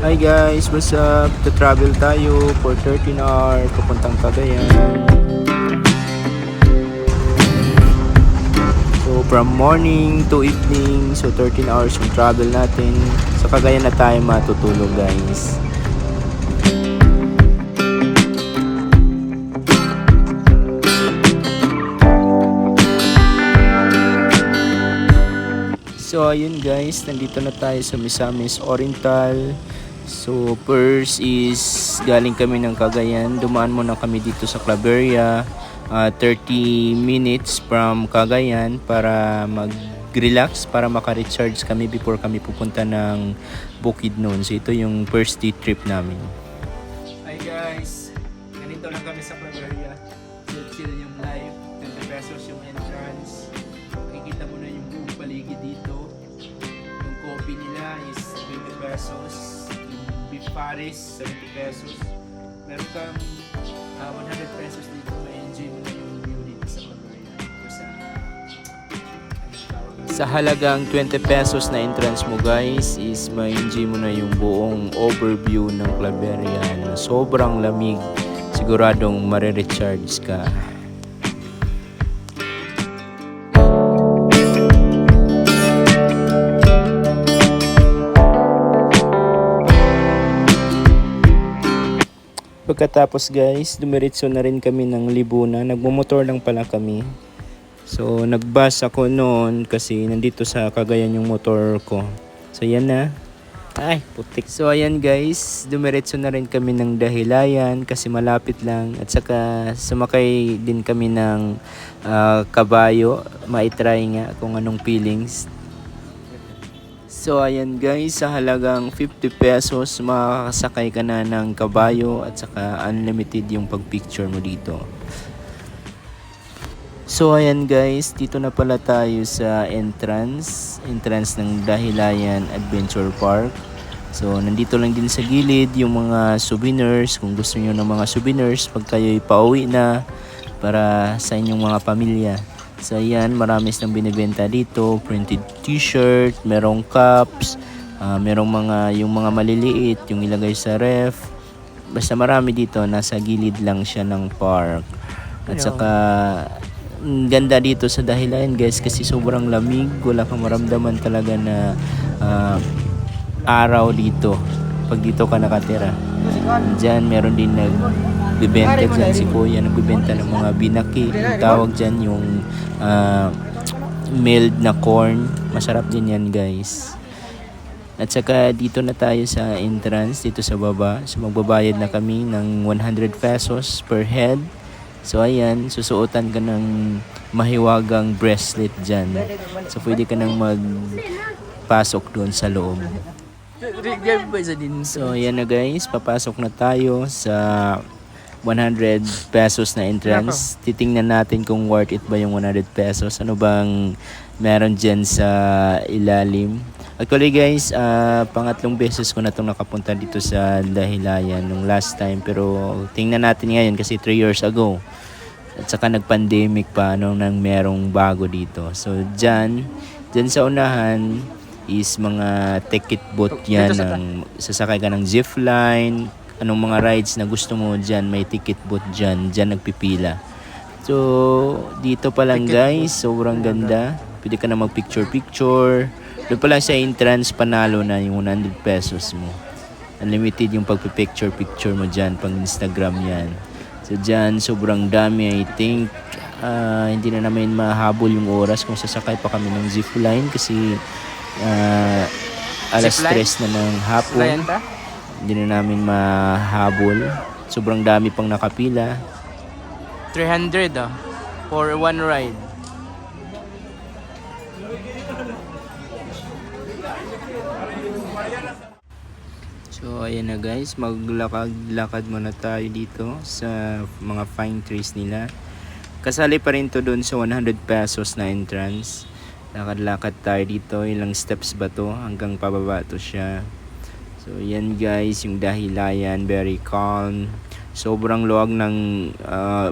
Hi guys, what's up? To-travel tayo for 13 hours papuntang Cagayan. So from morning to evening, so 13 hours yung travel natin. Sa Cagayan na tayo matutulog guys. So ayun guys, nandito na tayo sa Misamis Oriental. So first is galing kami ng Cagayan, dumaan muna kami dito sa Claveria, 30 minutes from Cagayan para mag-relax, para maka-recharge kami before kami pupunta ng Bukidnon. So ito yung first day trip namin. Hi guys, ganito lang kami sa Claveria. Chill yung live, 20 pesos yung entrance. Makikita mo na yung buong paligid dito. Yung coffee nila is 20 pesos. Beef Paris, 70 pesos. Meron kang 100 pesos dito, ma-enjoy mo na yung view dito sa Claveria. Sa halagang 20 pesos na entrance mo guys, is ma-enjoy mo na yung buong overview ng Claveria na sobrang lamig. Siguradong mare-recharge ka. Pagkatapos guys, dumiretso na rin kami ng Libuna. Nagmumotor lang pala kami. So nagbus ako noon kasi nandito sa Cagayan yung motor ko. So yan na. Ay, putik. So ayan guys, dumiretso na rin kami ng Dahilayan kasi malapit lang. At saka sumakay din kami ng kabayo. Maitry nga kung anong feelings. So ayan guys, sa halagang 50 pesos makakasakay ka na ng kabayo at saka unlimited yung pagpicture mo dito. So ayan guys, dito na pala tayo sa entrance ng Dahilayan Adventure Park. So nandito lang din sa gilid yung mga souvenirs, kung gusto niyo ng mga souvenirs pag kayo'y pauwi na para sa inyong mga pamilya. So ayan, marami silang binibenta dito, printed t-shirt, merong cups, merong yung mga maliliit, yung ilagay sa ref. Basta marami dito, nasa gilid lang siya ng park. At saka ganda dito sa Dahilayan guys kasi sobrang lamig, wala kang maramdaman talaga na araw dito pag dito ka nakatira. Diyan meron din nagbibenta dyan si Kuya, nagbibenta ng mga binaki. Ang tawag dyan yung milled na corn. Masarap din yan guys. At saka dito na tayo sa entrance, dito sa baba. So magbabayad na kami ng 100 pesos per head. So ayan, susuotan ka ng mahiwagang bracelet dyan. So pwede ka nang magpasok doon sa loob. So ayan na guys, papasok na tayo sa 100 pesos na entrance. Titingnan natin kung worth it ba yung 100 pesos. Ano bang meron dyan sa ilalim. Actually guys, pangatlong beses ko na itong nakapunta dito sa Dahilayan nung last time. Pero tingnan natin ngayon kasi 3 years ago. At saka nag-pandemic pa nung merong bago dito. So dyan sa unahan is mga ticket boat yan. Sasakay ka ng zipline. Anong mga rides na gusto mo dyan, may ticket boat dyan nagpipila. So dito pa lang guys, sobrang ganda. Pwede ka na mag picture. Doon pa lang sa entrance, panalo na yung 100 pesos mo. Unlimited yung pagpipicture mo dyan, pang Instagram yan. So dyan, sobrang dami. I think hindi na namin mahabol yung oras kung sasakay pa kami ng zipline kasi alas 3 na ng hapon. Hindi na namin mahabol. Sobrang dami pang nakapila. 300 for one ride. So ayan na guys, maglakad muna tayo dito sa mga pine trees nila. Kasali pa rin to doon sa 100 pesos na entrance. Lakad-lakad tayo dito, ilang steps ba to hanggang pababa to siya. So yan guys, yung Dahilayan, very calm. Sobrang luwag ng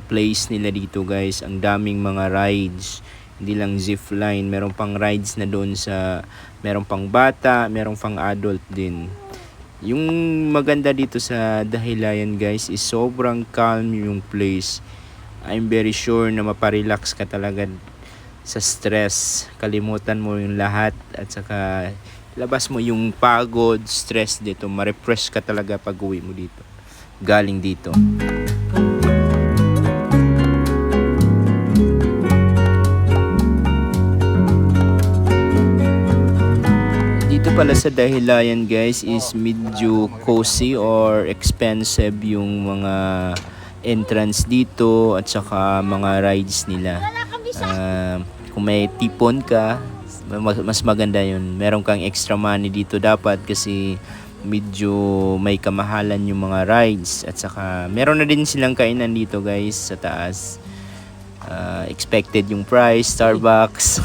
place nila dito guys. Ang daming mga rides. Hindi lang zipline, meron pang rides na doon sa, meron pang bata, meron pang adult din. Yung maganda dito sa Dahilayan guys is sobrang calm yung place. I'm very sure na maparelax ka talaga sa stress. Kalimutan mo yung lahat at saka labas mo yung pagod, stress dito. Ma-refresh ka talaga pag uwi mo dito. Galing dito. Dito pala sa Dahilayan guys is medyo cozy or expensive yung mga entrance dito at saka mga rides nila. Kung may tipon ka, mas maganda yun. Meron kang extra money dito dapat kasi medyo may kamahalan yung mga rides at saka meron na din silang kainan dito guys sa taas. Expected yung price, Starbucks.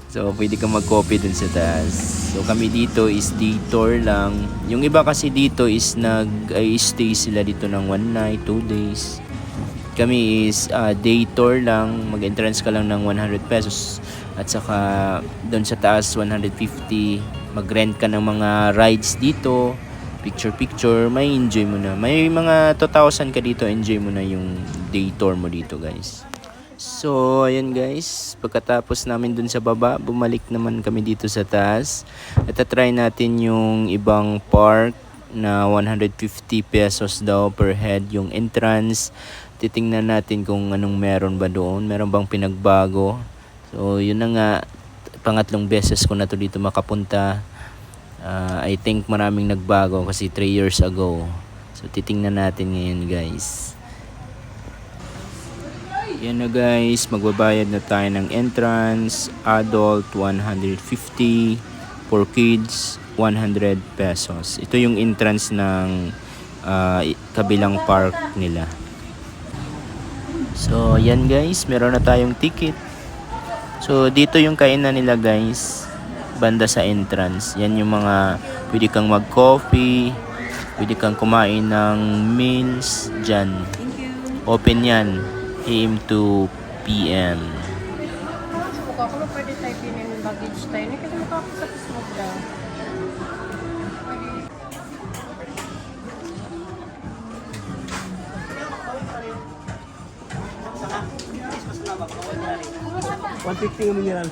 So, pwede kang mag-coffee dun sa taas. So, kami dito is day tour lang. Yung iba kasi dito is nag-stay sila dito ng 1 night, 2 days. Kami is day tour lang. Mag-entrance ka lang ng 100 pesos. At saka, dun sa taas, 150. Mag-rent ka ng mga rides dito. Picture-picture. May enjoy mo na. May mga 2,000 ka dito. Enjoy mo na yung day tour mo dito, guys. So, ayan guys, pagkatapos namin dun sa baba, bumalik naman kami dito sa taas. At try natin yung ibang park na 150 pesos daw per head yung entrance. Titingnan natin kung anong meron ba doon, meron bang pinagbago. So, yun na nga, pangatlong beses ko na to dito makapunta. I think maraming nagbago kasi 3 years ago. So, titingnan natin ngayon guys. Yan na guys, magbabayad na tayo ng entrance. Adult 150, for kids 100 pesos. Ito yung entrance ng kabilang park nila. So yan guys, meron na tayong ticket. So dito yung kainan nila guys, banda sa entrance. Yan yung mga pwede kang mag-coffee, pwede kang kumain ng meals dyan. Open yan AM to PM. Buka ko na pwede tayo pinin yung baggage tayo. Hindi kasi makakasapos mo daw. $150 ang mineral.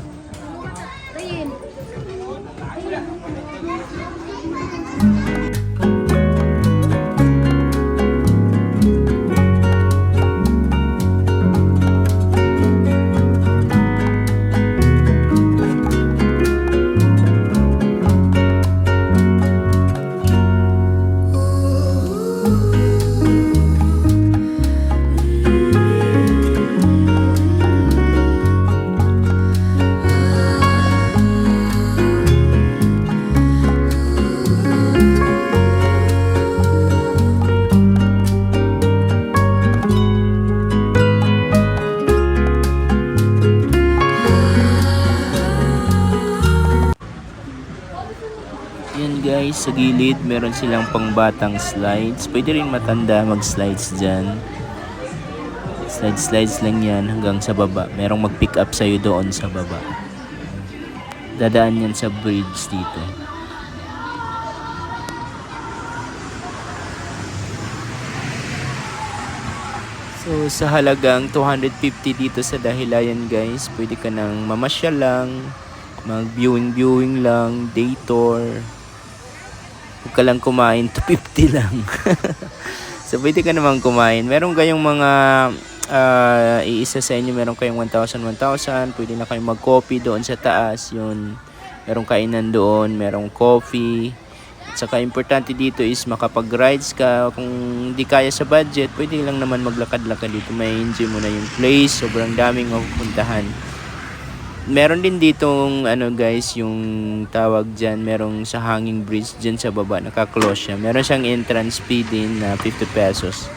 Yan guys, sa gilid meron silang pangbatang slides. Pwede rin matanda mag-slides dyan. Slides lang yan hanggang sa baba. Merong mag-pick up sa'yo doon sa baba. Dadaan yan sa bridge dito. So sa halagang 250 dito sa Dahilayan guys, pwede ka nang mamasyal lang, mag-viewing lang, day tour. Huwag ka lang kumain, 250 lang. So pwede ka namang kumain. Meron kayong mga iisa sa inyo, meron kayong 1,000, pwede na kayong mag-coffee doon sa taas. Yun, merong kainan doon, merong coffee. At saka importante dito is makapag-rides ka. Kung di kaya sa budget, pwede lang naman maglakad-lakad dito. May enjoy mo na yung place. Sobrang daming mapupuntahan. Meron din ditong ano guys, yung tawag dyan, merong sa hanging bridge dyan sa baba, naka-close siya. Meron siyang entrance fee din na 50 pesos.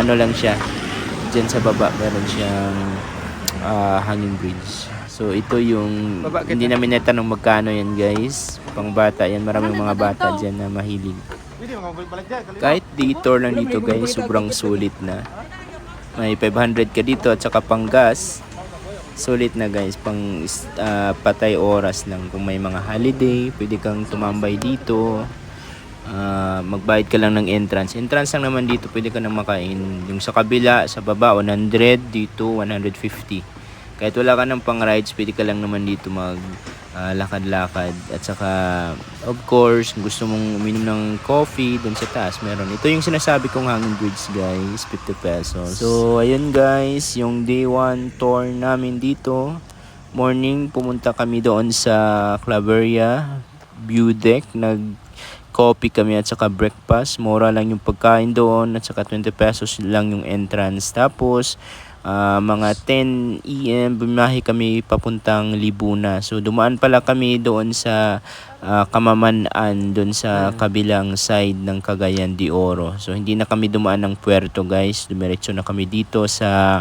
Ano lang siya, dyan sa baba meron siyang hanging bridge. So ito yung, hindi namin natanong magkano yan guys. Pang bata yan, maraming mga bata dyan na mahilig. Kahit detour lang dito guys, sobrang sulit na. May 500 ka dito at saka pang gas. Sulit na guys, pang patay oras lang. Kung may mga holiday, pwede kang tumambay dito. Magbayad ka lang ng entrance. Entrance lang naman dito, pwede ka nang makain. Yung sa kabila, sa baba, 100. Dito, 150. Kahit wala ka ng pang rides, pwede ka lang naman dito mag lakad-lakad. At saka, of course, kung gusto mong uminom ng coffee, dun sa taas, meron. Ito yung sinasabi kong hanging bridge guys, 50 pesos. So, ayun guys, yung day 1 tour namin dito. Morning, pumunta kami doon sa Claveria View Deck. Coffee kami at saka breakfast. Mura lang yung pagkain doon at saka 20 pesos lang yung entrance. Tapos mga 10 AM bumiyahe kami papuntang Libuna. So dumaan pala kami doon sa Kamaman-an doon sa kabilang side ng Cagayan de Oro. So hindi na kami dumaan ng Puerto guys. Dumiretso na kami dito sa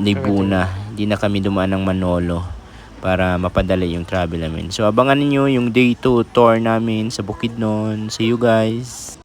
Libuna. Hindi na kami dumaan ng Manolo para mapadali yung travel namin. So abangan niyo yung day 2 tour namin sa Bukidnon. See you guys!